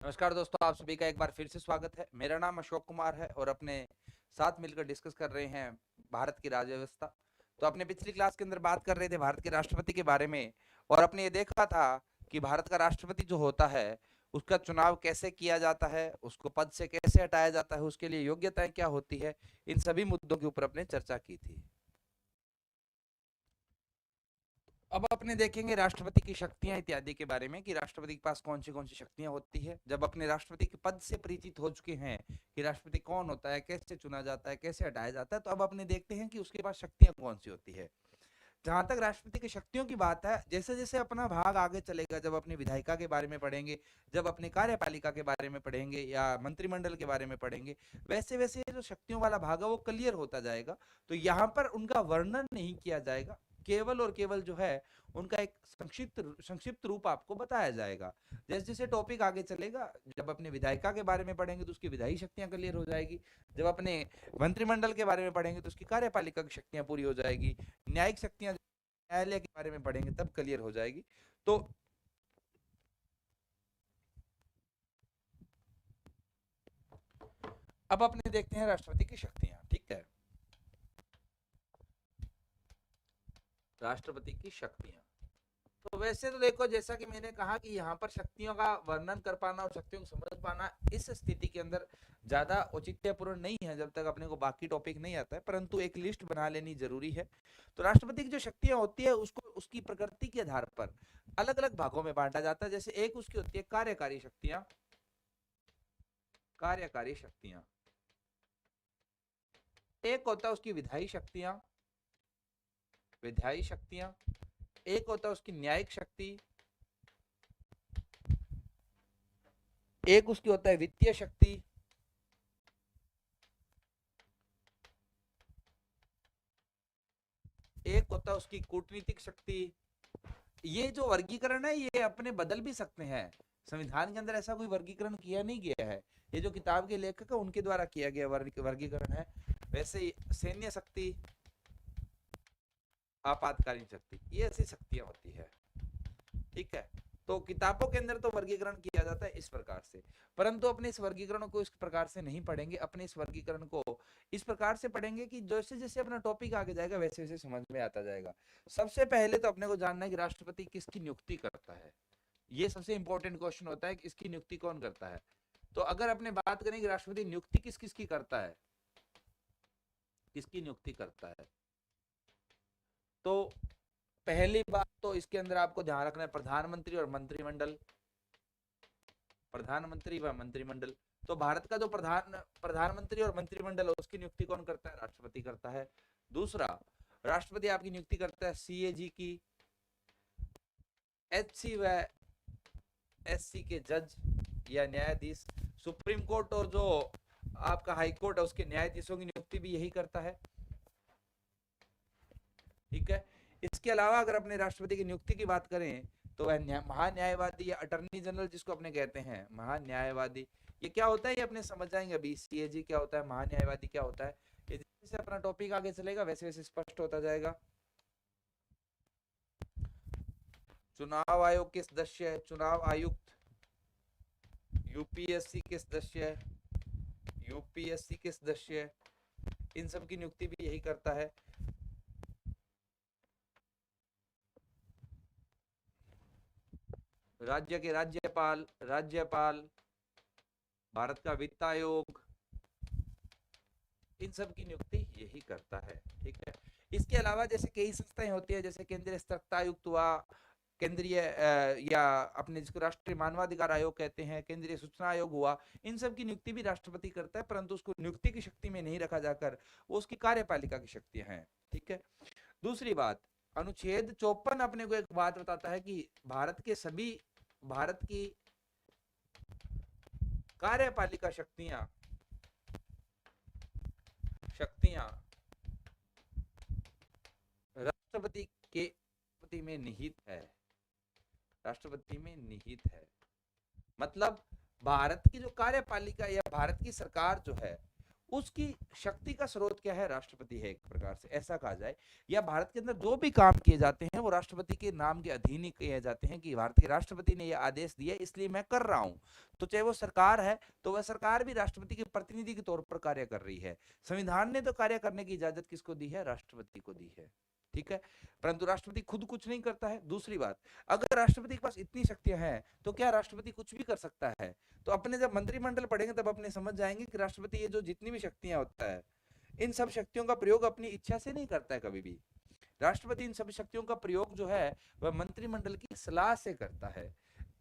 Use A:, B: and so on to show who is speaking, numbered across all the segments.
A: नमस्कार दोस्तों, आप सभी का एक बार फिर से स्वागत है। मेरा नाम अशोक कुमार है और अपने साथ मिलकर डिस्कस कर रहे हैं भारत की राज्य व्यवस्था। तो अपने पिछली क्लास के अंदर बात कर रहे थे भारत के राष्ट्रपति के बारे में और आपने ये देखा था कि भारत का राष्ट्रपति जो होता है उसका चुनाव कैसे किया जाता है, उसको पद से कैसे हटाया जाता है, उसके लिए योग्यताएं क्या होती है, इन सभी मुद्दों के ऊपर अपने चर्चा की थी। अब अपने देखेंगे राष्ट्रपति की शक्तियां इत्यादि के बारे में कि राष्ट्रपति के पास कौन सी शक्तियां होती है। जब अपने राष्ट्रपति के पद से परिचित हो चुके हैं कि राष्ट्रपति कौन होता है, कैसे चुना जाता है, कैसे हटाया जाता है, तो अब अपने देखते हैं कि उसके पास शक्तियां कौन सी होती है। जहां तक राष्ट्रपति की शक्तियों की बात है, जैसे जैसे अपना भाग आगे चलेगा, जब अपनी विधायिका के बारे में पढ़ेंगे, जब अपनी कार्यपालिका के बारे में पढ़ेंगे या मंत्रिमंडल के बारे में पढ़ेंगे, वैसे वैसे जो शक्तियों वाला भाग है वो क्लियर होता जाएगा। तो यहाँ पर उनका वर्णन नहीं किया जाएगा, केवल और केवल जो है उनका एक संक्षिप्त संक्षिप्त रूप आपको बताया जाएगा। जैसे जैसे टॉपिक आगे चलेगा, जब अपने विधायिका के बारे में पढ़ेंगे तो उसकी विधायी शक्तियां क्लियर हो जाएगी। जब अपने मंत्रिमंडल के बारे में पढ़ेंगे तो उसकी कार्यपालिका की शक्तियां पूरी हो जाएगी। न्यायिक शक्तियां न्यायालय के बारे में पढ़ेंगे तब क्लियर हो जाएगी। तो अब अपने देखते हैं राष्ट्रपति की शक्तियां। ठीक है, राष्ट्रपति की शक्तियां। तो वैसे तो देखो, जैसा कि मैंने कहा कि यहाँ पर शक्तियों का वर्णन कर पाना और शक्तियों को समझ पाना इस स्थिति के अंदर ज्यादा औचित्यपूर्ण नहीं है जब तक अपने को बाकी टॉपिक नहीं आता है, परंतु एक लिस्ट बना लेनी जरूरी है। तो राष्ट्रपति की जो शक्तियां होती है उसको उसकी प्रकृति के आधार पर अलग अलग भागों में बांटा जाता है। जैसे एक उसकी होती है कार्यकारी शक्तियां, कार्यकारी शक्तियां। एक होता है उसकी विधायी शक्तियां, विधायी शक्तियां। एक होता है उसकी न्यायिक शक्ति, एक उसकी होता है वित्तीय शक्ति, एक होता है उसकी कूटनीतिक शक्ति। ये जो वर्गीकरण है ये अपने बदल भी सकते हैं। संविधान के अंदर ऐसा कोई वर्गीकरण किया नहीं गया है, ये जो किताब के लेखक है उनके द्वारा किया गया वर्गीकरण है। वैसे सैन्य शक्ति, आपातकालीन शक्ति, ये ऐसी शक्तियां होती है। ठीक है, तो किताबों के अंदर तो वर्गीकरण किया जाता है इस प्रकार से, परंतु अपने इस वर्गीकरण को इस प्रकार से नहीं पढ़ेंगे। अपने इस वर्गीकरण को इस प्रकार से पढ़ेंगे कि जैसे जैसे अपना टॉपिक आगे जाएगा वैसे वैसे समझ में आता जाएगा। सबसे पहले तो अपने को जानना है कि राष्ट्रपति किसकी नियुक्ति करता है। ये सबसे इंपॉर्टेंट क्वेश्चन होता है कि इसकी नियुक्ति कौन करता है। तो अगर अपने बात करें कि राष्ट्रपति नियुक्ति किस किसकी करता है, किसकी नियुक्ति करता है, तो पहली बात तो इसके अंदर आपको ध्यान रखना है प्रधानमंत्री और मंत्रिमंडल, प्रधानमंत्री व मंत्रिमंडल। तो भारत का जो प्रधानमंत्री और मंत्रिमंडल है उसकी नियुक्ति कौन करता है, राष्ट्रपति करता है। दूसरा, राष्ट्रपति आपकी नियुक्ति करता है सीएजी की, एचसी व एससी के जज या न्यायाधीश। सुप्रीम कोर्ट और जो आपका हाई कोर्ट है उसके न्यायाधीशों की नियुक्ति भी यही करता है। ठीक है, इसके अलावा अगर अपने राष्ट्रपति की नियुक्ति की बात करें तो वह महान्यायवादी या अटर्नी जनरल जिसको अपने कहते हैं महान्यायवादी, ये क्या होता है ये अपने समझ जाएंगे अभी। सीएजी क्या होता है, महान्यायवादी क्या होता है, ये जैसे अपना टॉपिक आगे चलेगा वैसे वैसे स्पष्ट होता जाएगा। चुनाव आयोग किस सदस्य है, चुनाव आयुक्त। यूपीएससी किस सदस्य है, यूपीएससी किस सदस्य है, इन सब की नियुक्ति भी यही करता है। राज्य के राज्यपाल, राज्यपाल, भारत का वित्त आयोग, इन सब की नियुक्ति यही करता है। ठीक है, इसके अलावा जैसे कई संस्थाएं होती है, जैसे केंद्रीय सतर्कता आयुक्त हुआ, केंद्रीय या अपने जिसको राष्ट्रीय मानवाधिकार आयोग कहते हैं, केंद्रीय सूचना आयोग हुआ, इन सब की नियुक्ति भी राष्ट्रपति करता है, परंतु उसको नियुक्ति की शक्ति में नहीं रखा जाकर वो उसकी कार्यपालिका की शक्तियां हैं। ठीक है, दूसरी बात, अनुच्छेद 54 अपने को एक बात बताता है कि भारत की कार्यपालिका शक्तियां शक्तियां राष्ट्रपति के राष्ट्रपति में निहित है, राष्ट्रपति में निहित है। मतलब भारत की जो कार्यपालिका या भारत की सरकार जो है उसकी शक्ति का स्रोत क्या है? राष्ट्रपति है, एक प्रकार से ऐसा कहा जाए। या भारत के अंदर जो भी काम किए जाते हैं वो राष्ट्रपति के नाम के अधीन ही किए जाते हैं, कि भारत के राष्ट्रपति ने ये आदेश दिया इसलिए मैं कर रहा हूं। तो चाहे वो सरकार है तो वह सरकार भी राष्ट्रपति के प्रतिनिधि के तौर पर कार्य कर रही है। संविधान ने तो कार्य करने की इजाजत किसको दी है? राष्ट्रपति को दी है, ठीक है। परंतु राष्ट्रपति खुद कुछ नहीं करता है। दूसरी बात, अगर राष्ट्रपति के पास इतनी शक्तियां हैं तो क्या राष्ट्रपति कुछ भी कर सकता है? तो अपने जब मंत्रिमंडल पढ़ेंगे तब अपने समझ जाएंगे कि राष्ट्रपति ये जो जितनी भी शक्तियां होता है, इन सब शक्तियों का प्रयोग अपनी इच्छा से नहीं करता है कभी भी। राष्ट्रपति इन सभी शक्तियों का प्रयोग जो है वह मंत्रिमंडल की सलाह से करता है।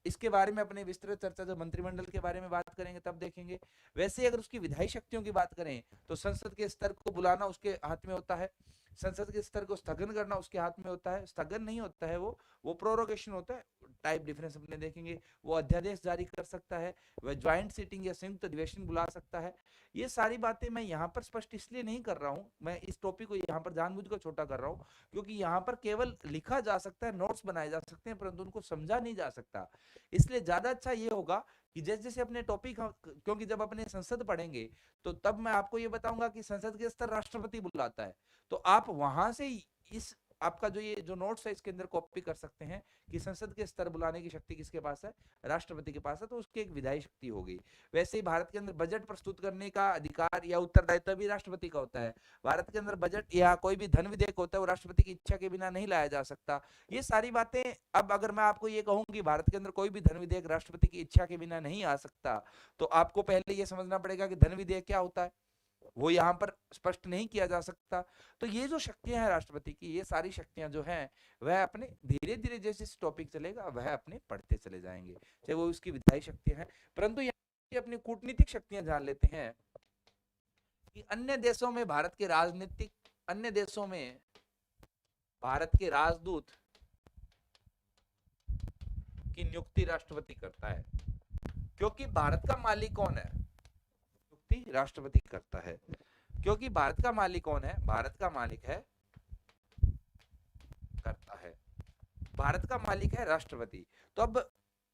A: इसके बारे में अपने विस्तृत चर्चा जब मंत्रिमंडल के बारे में बात करेंगे तब देखेंगे। वैसे अगर उसकी विधायी शक्तियों की बात करें तो संसद के स्तर को बुलाना उसके हाथ में होता है, संसद के स्तर को स्थगन करना उसके हाथ में होता है। स्थगन नहीं होता है, वो प्रोरोगेशन होता है। टाइप डिफरेंस अपने देखेंगे। वो अध्यादेश जारी कर सकता है, वह ज्वाइंट सीटिंग या संयुक्त अधिवेशन बुला सकता है। ये सारी बातें मैं यहाँ पर स्पष्ट इसलिए नहीं कर रहा हूँ, मैं इस टॉपिक को यहाँ पर जानबूझकर छोटा कर रहा हूँ क्योंकि यहाँ पर केवल लिखा जा सकता है, नोट्स बनाए जा सकते हैं, परंतु उनको समझा नहीं जा सकता। इसलिए ज्यादा अच्छा ये होगा कि जैसे जैसे अपने टॉपिक, क्योंकि जब अपने संसद पढ़ेंगे तो तब मैं आपको ये बताऊंगा कि संसद के स्तर राष्ट्रपति बुलाता है, तो आप वहां से इस आपका जो ये जो नोट्स है इसके अंदर कॉपी कर सकते हैं कि संसद के स्तर बुलाने की शक्ति किसके पास है? राष्ट्रपति के पास है। तो उसकी एक विधायी शक्ति होगी। वैसे ही भारत के अंदर बजट प्रस्तुत करने का अधिकार या उत्तरदायित्व भी राष्ट्रपति का होता है। भारत के अंदर बजट या कोई भी धन विधेयक होता है वो राष्ट्रपति की इच्छा के बिना नहीं लाया जा सकता। ये सारी बातें, अब अगर मैं आपको ये कहूं कि भारत के अंदर कोई भी धन विधेयक राष्ट्रपति की इच्छा के बिना नहीं आ सकता, तो आपको पहले ये समझना पड़ेगा कि धन विधेयक क्या होता है, वो यहाँ पर स्पष्ट नहीं किया जा सकता। तो ये जो शक्तियां हैं राष्ट्रपति की, ये सारी शक्तियां जो हैं वह अपने धीरे धीरे जैसे टॉपिक चलेगा वह अपने पढ़ते चले जाएंगे, चाहे वो उसकी विधायी शक्तियां हैं। परंतु यहाँ अपनी कूटनीतिक शक्तियां जान लेते हैं कि अन्य देशों में भारत के राजनीतिक, अन्य देशों में भारत के राजदूत की नियुक्ति राष्ट्रपति करता है, क्योंकि भारत का मालिक कौन है? राष्ट्रपति करता है। क्योंकि भारत का मालिक कौन है? भारत का मालिक है, करता है, भारत का मालिक है राष्ट्रपति। तो अब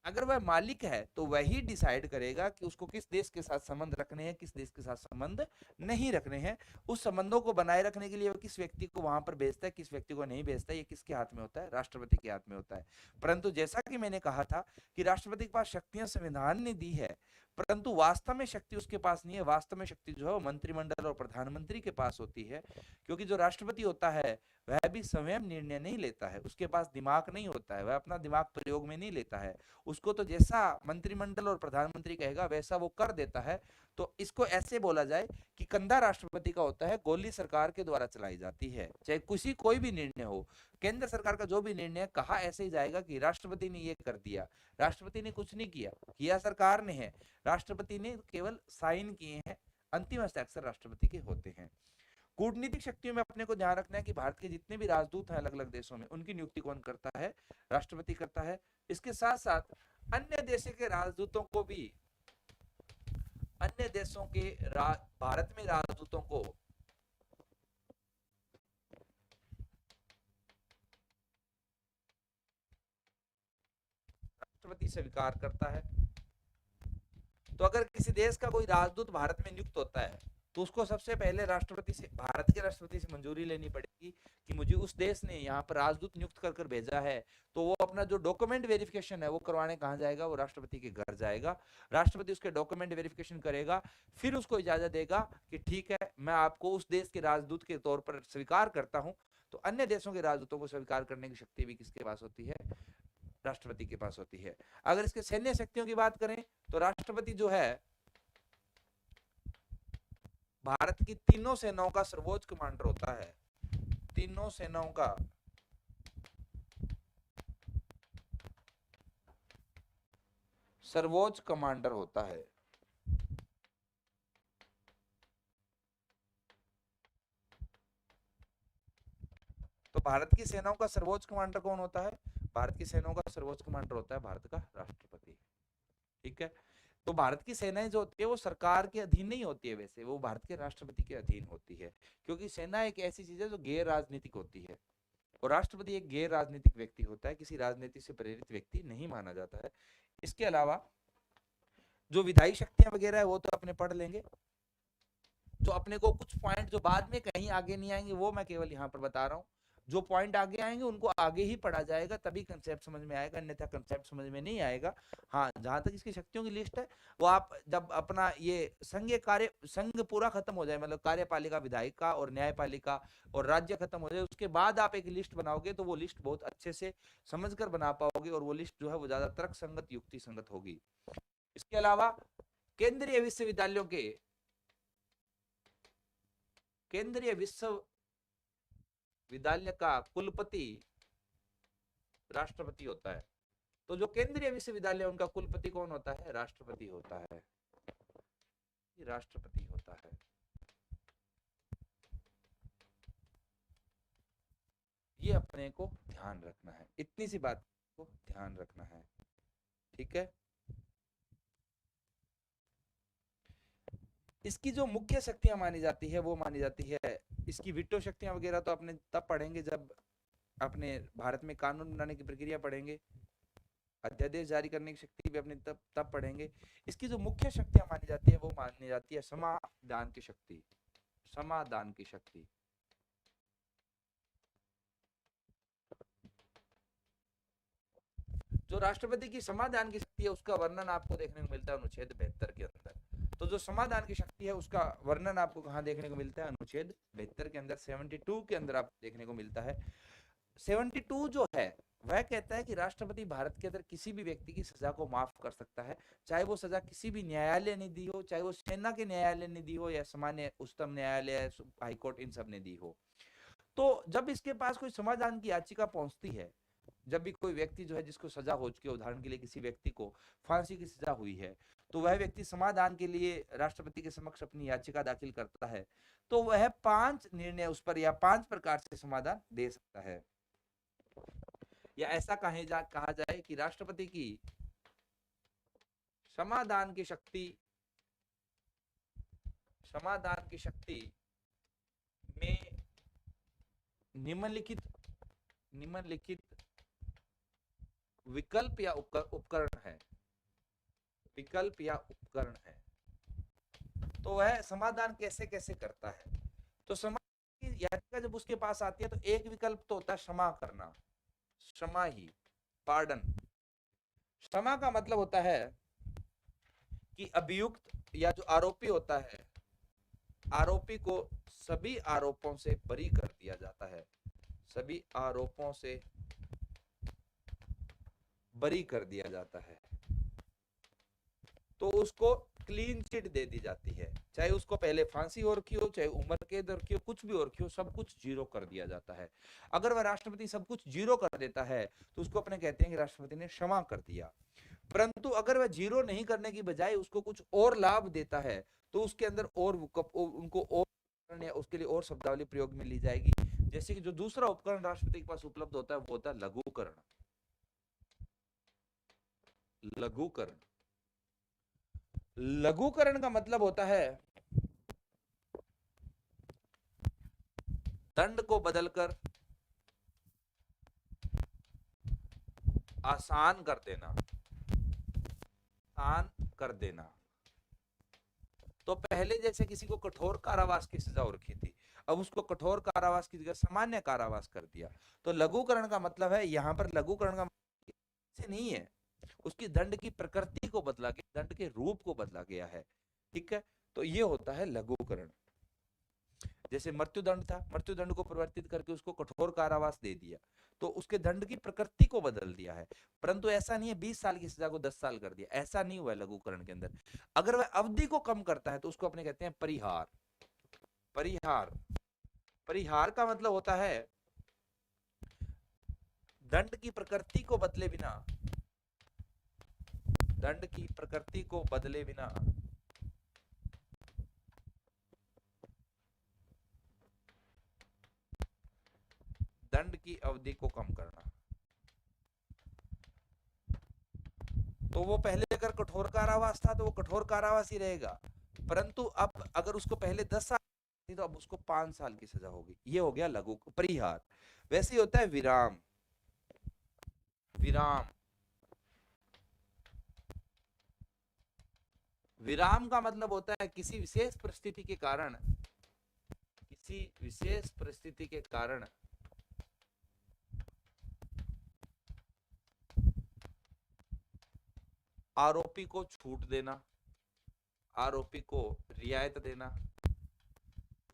A: अगर वह मालिक है तो वही डिसाइड करेगा कि उसको किस देश के साथ संबंध रखने हैं, किस देश के साथ संबंध नहीं रखने हैं। उस संबंधों को बनाए रखने के लिए वह किस व्यक्ति को वहां पर भेजता है, किस व्यक्ति को नहीं भेजता है, ये किसके हाथ में होता है? राष्ट्रपति के हाथ में होता है। परंतु जैसा कि मैंने कहा था कि राष्ट्रपति के पास शक्तियां संविधान ने दी है, परंतु वास्तव में शक्ति उसके पास नहीं है। वास्तव में शक्ति जो है वो मंत्रिमंडल और प्रधानमंत्री के पास होती है, क्योंकि जो राष्ट्रपति होता है वह भी स्वयं निर्णय नहीं लेता है, उसके पास दिमाग नहीं होता है, वह अपना दिमाग प्रयोग में नहीं लेता है। उसको तो जैसा मंत्रिमंडल और प्रधानमंत्री कहेगा वैसा वो कर देता है। तो इसको ऐसे बोला जाए कि कंधा राष्ट्रपति का होता है, गोली सरकार के द्वारा चलाई जाती है। चाहे किसी कोई भी निर्णय हो, केंद्र सरकार का जो भी निर्णय कहा ऐसे ही जाएगा कि राष्ट्रपति ने ये कर दिया। राष्ट्रपति ने कुछ नहीं किया, किया सरकार ने है। राष्ट्रपति ने केवल साइन किए हैं, अंतिम हस्ताक्षर राष्ट्रपति के होते हैं। कूटनीतिक शक्तियों में अपने को ध्यान रखना है कि भारत के जितने भी राजदूत हैं अलग अलग देशों में, उनकी नियुक्ति कौन करता है? राष्ट्रपति करता है। इसके साथ साथ अन्य देशों के राजदूतों को भी, अन्य देशों के भारत में राजदूतों को राष्ट्रपति स्वीकार करता है। तो अगर किसी देश का कोई राजदूत भारत में नियुक्त होता है तो उसको सबसे पहले राष्ट्रपति से, भारत के राष्ट्रपति से मंजूरी लेनी पड़ेगी कि मुझे उस देश ने यहाँ पर राजदूत नियुक्त कर कर भेजा है। तो वो अपना जो डॉक्यूमेंट वेरिफिकेशन है वो करवाने कहाँ जाएगा? वो राष्ट्रपति के घर जाएगा। राष्ट्रपति उसके डॉक्यूमेंट वेरिफिकेशन करेगा, फिर उसको इजाजत देगा कि ठीक है मैं आपको उस देश के राजदूत के तौर पर स्वीकार करता हूँ। तो अन्य देशों के राजदूतों को स्वीकार करने की शक्ति भी किसके पास होती है? राष्ट्रपति के पास होती है। अगर इसके सैन्य शक्तियों की बात करें तो राष्ट्रपति जो है भारत की तीनों सेनाओं का सर्वोच्च कमांडर होता है। तीनों सेनाओं का सर्वोच्च कमांडर होता है। तो भारत की सेनाओं का सर्वोच्च कमांडर कौन होता है? भारत की सेनाओं का सर्वोच्च कमांडर होता है भारत का राष्ट्रपति। ठीक है। तो भारत की सेनाएं जो होती है वो सरकार के अधीन नहीं होती है, वैसे वो भारत के राष्ट्रपति के अधीन होती है, क्योंकि सेना एक ऐसी चीज है जो गैर राजनीतिक होती है और राष्ट्रपति एक गैर राजनीतिक व्यक्ति होता है, किसी राजनीति से प्रेरित व्यक्ति नहीं माना जाता है। इसके अलावा जो विधायी शक्तियां वगैरह है वो तो अपने पढ़ लेंगे। जो अपने को कुछ पॉइंट जो बाद में कहीं आगे नहीं आएंगे वो मैं केवल यहाँ पर बता रहा हूँ। जो पॉइंट आगे आएंगे उनको आगे ही पढ़ा जाएगा, तभी कंसेप्ट समझ में आएगा, अन्यथा कंसेप्ट समझ में नहीं आएगा। हाँ, जहां तक इसकी शक्तियों की लिस्ट है वो आप जब अपना ये संघ पूरा खत्म हो जाए, मतलब कार्यपालिका, विधायिका और न्यायपालिका और राज्य खत्म हो जाए, उसके बाद आप एक लिस्ट बनाओगे तो वो लिस्ट बहुत अच्छे से समझकर बना पाओगे, और वो लिस्ट जो है वो ज्यादा तर्क संगत, युक्ति संगत होगी। इसके अलावा केंद्रीय विश्वविद्यालयों के केंद्रीय विश्वविद्यालय का कुलपति राष्ट्रपति होता है। तो जो केंद्रीय विश्वविद्यालय उनका कुलपति कौन होता है? राष्ट्रपति होता है। राष्ट्रपति होता है। ये अपने को ध्यान रखना है, इतनी सी बात को ध्यान रखना है, ठीक है। इसकी जो मुख्य शक्तियां मानी जाती है वो मानी जाती है, इसकी विटो शक्तियां वगैरह तो अपने तब पढ़ेंगे जब अपने भारत में कानून बनाने की प्रक्रिया पढ़ेंगे, अध्यादेश जारी करने की शक्ति भी अपने तब पढ़ेंगे। इसकी जो मुख्य शक्तियां मानी जाती है वो मानी जाती है समाधान की शक्ति। समाधान की शक्ति, जो राष्ट्रपति की समाधान की शक्ति है उसका वर्णन आपको देखने को मिलता है अनुच्छेद 72 के अंदर। तो जो समाधान की शक्ति है उसका वर्णन आपको कहाँ देखने को मिलता है? अनुच्छेद 72 के अंदर, 72 के अंदर आपको देखने को मिलता है। 72 जो है वह कहता है कि राष्ट्रपति भारत के अंदर किसी भी व्यक्ति की सजा को माफ कर सकता है, चाहे वो सजा किसी भी न्यायालय ने दी हो, चाहे वो सेना के न्यायालय ने दी हो या सामान्य उच्चतम न्यायालय, हाईकोर्ट, इन सब ने दी हो। तो जब इसके पास कोई समाधान की याचिका पहुंचती है, जब भी कोई व्यक्ति जो है जिसको सजा हो चुकी है, उदाहरण के लिए किसी व्यक्ति को फांसी की सजा हुई है, तो वह व्यक्ति समाधान के लिए राष्ट्रपति के समक्ष अपनी याचिका दाखिल करता है, तो वह 5 निर्णय उस पर या 5 प्रकार से समाधान दे सकता है। या ऐसा कहा जाए कि राष्ट्रपति की समाधान की शक्ति में निम्नलिखित विकल्प या उपकरण है। विकल्प या उपकरण है। तो वह समाधान कैसे कैसे करता है? तो समाधान की याचिका जब उसके पास आती है तो एक विकल्प तो होता है क्षमा करना, क्षमा ही, पार्डन। क्षमा का मतलब होता है कि अभियुक्त या जो आरोपी होता है, आरोपी को सभी आरोपों से बरी कर दिया जाता है, सभी आरोपों से बरी कर दिया जाता है, तो उसको क्लीन चिट दे दी जाती है, चाहे उसको पहले फांसी हो रखी हो, चाहे उम्र कैद हो रखी हो, कुछ भी हो रखी हो, सब कुछ जीरो कर दिया जाता है। अगर वह राष्ट्रपति सब कुछ जीरो कर देता है तो उसको अपने कहते हैं कि राष्ट्रपति ने क्षमा कर दिया। परंतु अगर वह जीरो नहीं करने की बजाय उसको कुछ और लाभ देता है तो उसके अंदर और उनको और या उसके लिए और शब्दावली प्रयोग में ली जाएगी। जैसे कि जो दूसरा उपकरण राष्ट्रपति के पास उपलब्ध होता है वो होता है लघुकरण। लघुकरण, लघुकरण का मतलब होता है दंड को बदलकर आसान कर देना, आसान कर देना। तो पहले जैसे किसी को कठोर कारावास की सजा हो रखी थी, अब उसको कठोर कारावास की जगह सामान्य कारावास कर दिया। तो लघुकरण का मतलब है, यहाँ पर लघुकरण का मतलब से नहीं है, उसकी दंड की प्रकृति को बदला गया, दंड के रूप को बदला गया है, ठीक है। तो ये होता है लघुकरण। जैसे मृत्युदंड था, मृत्युदंड को परिवर्तित करके उसको कठोर कारावास दे दिया, तो उसके दंड की प्रकृति को बदल दिया है। परंतु ऐसा नहीं है 20 साल की सजा को 10 साल कर दिया, ऐसा नहीं हुआ है लघुकरण के अंदर। अगर वह अवधि को कम करता है तो उसको अपने कहते हैं परिहार। परिहार, परिहार का मतलब होता है दंड की प्रकृति को बदले बिना, दंड की प्रकृति को बदले बिना दंड की अवधि को कम करना। तो वो पहले अगर कठोर कारावास था तो वो कठोर कारावास ही रहेगा, परंतु अब अगर उसको पहले 10 साल थी तो अब उसको 5 साल की सजा होगी। ये हो गया लघु परिहार। वैसे ही होता है विराम। विराम, विराम का मतलब होता है किसी विशेष परिस्थिति के कारण, किसी विशेष परिस्थिति के कारण आरोपी को छूट देना, आरोपी को रियायत देना।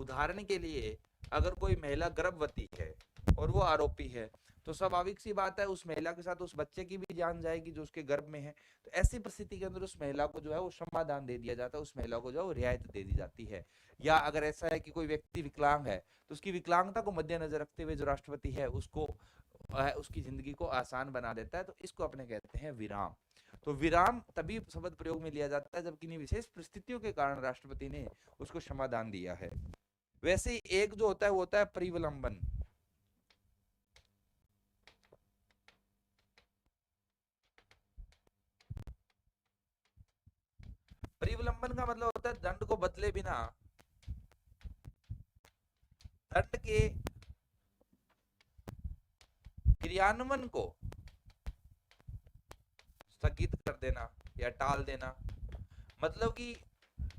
A: उदाहरण के लिए अगर कोई महिला गर्भवती है और वो आरोपी है, तो स्वाभाविक सी बात है उस महिला के साथ उस बच्चे की भी जान जाएगी जो उसके गर्भ में है। तो ऐसी परिस्थिति के अंदर उस महिला को जो है वो क्षमादान दे दिया जाता है, उस महिला को जो है वो रियायत दे दी जाती है। या अगर ऐसा है कि कोई व्यक्ति विकलांग है, तो उसकी विकलांगता को मद्देनजर रखते हुए जो राष्ट्रपति है उसको उसकी जिंदगी को आसान बना देता है, तो इसको अपने कहते हैं विराम। तो विराम तभी शब्द प्रयोग में लिया जाता है जब किन्हीं विशेष परिस्थितियों के कारण राष्ट्रपति ने उसको क्षमादान दिया है। वैसे ही एक जो होता है वो होता है परिविलंबन। परिविलंबन का मतलब होता है दंड को बदले बिना दंड के क्रियान्वयन को स्थगित कर देना या टाल देना। मतलब कि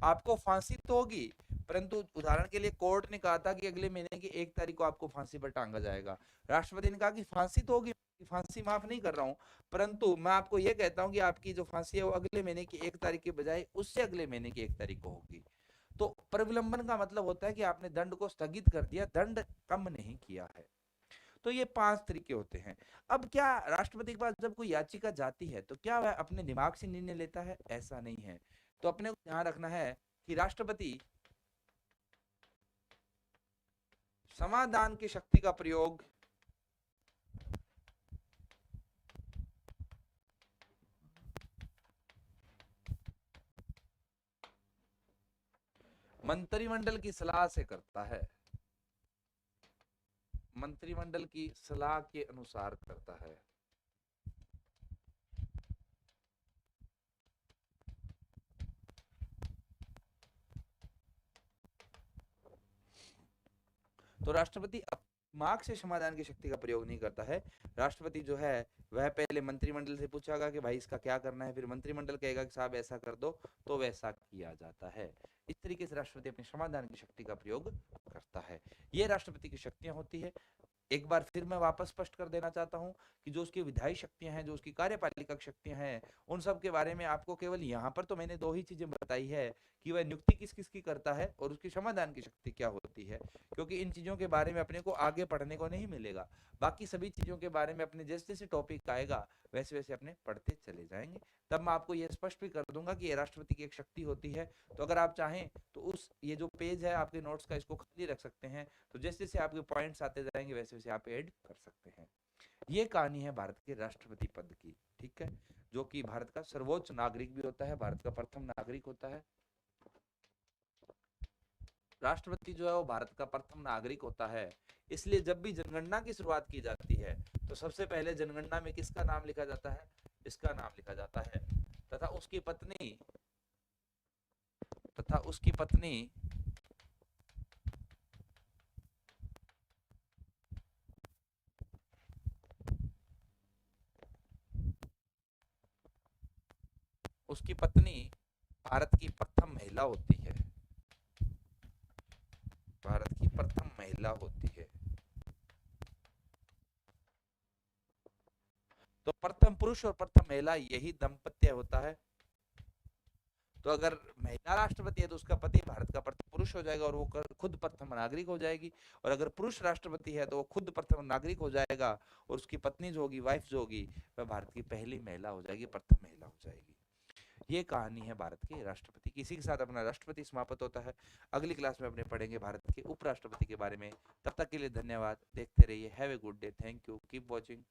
A: आपको फांसी तो होगी, परंतु उदाहरण के लिए कोर्ट ने कहा था कि अगले महीने की 1 तारीख को आपको फांसी पर टांगा जाएगा। राष्ट्रपति ने कहा कि फांसी तो होगी, फांसी माफ नहीं कर रहा हूं, परंतु मैं आपको यह कहता हूं कि आपकी जो फांसी है वो अगले महीने की 1 तारीख के बजाय उससे अगले महीने की 1 तारीख को होगी। तो प्रविलंबन का मतलब होता है कि आपने दंड को स्थगित कर दिया, दंड कम नहीं किया है। तो ये 5 तरीके होते हैं। अब क्या राष्ट्रपति के पास जब कोई याचिका जाती है तो क्या वह अपने दिमाग से निर्णय लेता है? ऐसा नहीं है। तो अपने को ध्यान रखना है कि राष्ट्रपति समाधान की शक्ति का प्रयोग मंत्रिमंडल की सलाह से करता है, मंत्रिमंडल की सलाह के अनुसार करता है। तो राष्ट्रपति दिमाग से समाधान की शक्ति का प्रयोग नहीं करता है। राष्ट्रपति जो है वह पहले मंत्रिमंडल से पूछेगा कि भाई इसका क्या करना है, फिर मंत्रिमंडल कहेगा कि साहब ऐसा कर दो, तो वैसा किया जाता है। इस तरीके से राष्ट्रपति अपनी समाधान की शक्ति का प्रयोग करता है। ये राष्ट्रपति की शक्तियां होती है। एक बार फिर मैं वापस स्पष्ट कर देना चाहता हूं कि जो उसकी विधायी शक्तियां हैं, जो उसकी कार्यपालिका शक्तियां हैं, उन सब के बारे में आपको केवल यहाँ पर तो मैंने 2 ही चीजें बताई है कि वह नियुक्ति किस किस की करता है और उसकी समाधान की शक्ति क्या होती है, क्योंकि इन चीजों के बारे में अपने को आगे पढ़ने को नहीं मिलेगा। बाकी सभी चीजों के बारे में अपने जैसे जैसे टॉपिक आएगा वैसे वैसे अपने पढ़ते चले जाएंगे। तब मैं आपको यह स्पष्ट भी कर दूंगा कि ये राष्ट्रपति की एक शक्ति होती है। तो अगर आप चाहें तो उस ये जो पेज है आपके नोट्स का, इसको खाली रख सकते हैं, तो जैसे जैसे आपके पॉइंट्स आते जाएंगे वैसे वैसे आप ऐड कर सकते हैं। ये कहानी है भारत के राष्ट्रपति पद की, ठीक है, जो कि भारत का सर्वोच्च नागरिक भी होता है, भारत का प्रथम नागरिक होता है। राष्ट्रपति जो है वो भारत का प्रथम नागरिक होता है। इसलिए जब भी जनगणना की शुरुआत की जाती है तो सबसे पहले जनगणना में किसका नाम लिखा जाता है? इसका नाम लिखा जाता है। तथा उसकी पत्नी तथा उसकी पत्नी उसकी पत्नी भारत की प्रथम महिला होती है, भारत की प्रथम महिला होती है। तो प्रथम पुरुष और प्रथम महिला यही दंपत्य होता है। तो अगर महिला राष्ट्रपति है तो उसका पति भारत का प्रथम पुरुष हो जाएगा और वो खुद प्रथम नागरिक हो जाएगी। और अगर पुरुष राष्ट्रपति है तो वो खुद प्रथम नागरिक हो जाएगा और उसकी पत्नी जो होगी, वाइफ जो होगी, वह भारत की पहली महिला हो जाएगी, प्रथम महिला हो जाएगी। ये कहानी है भारत के राष्ट्रपति की। इसी के साथ अपना राष्ट्रपति समाप्त होता है। अगली क्लास में अपने पढ़ेंगे भारत के उपराष्ट्रपति के बारे में। तब तक के लिए धन्यवाद। देखते रहिए। Have a good day. Thank you. Keep watching.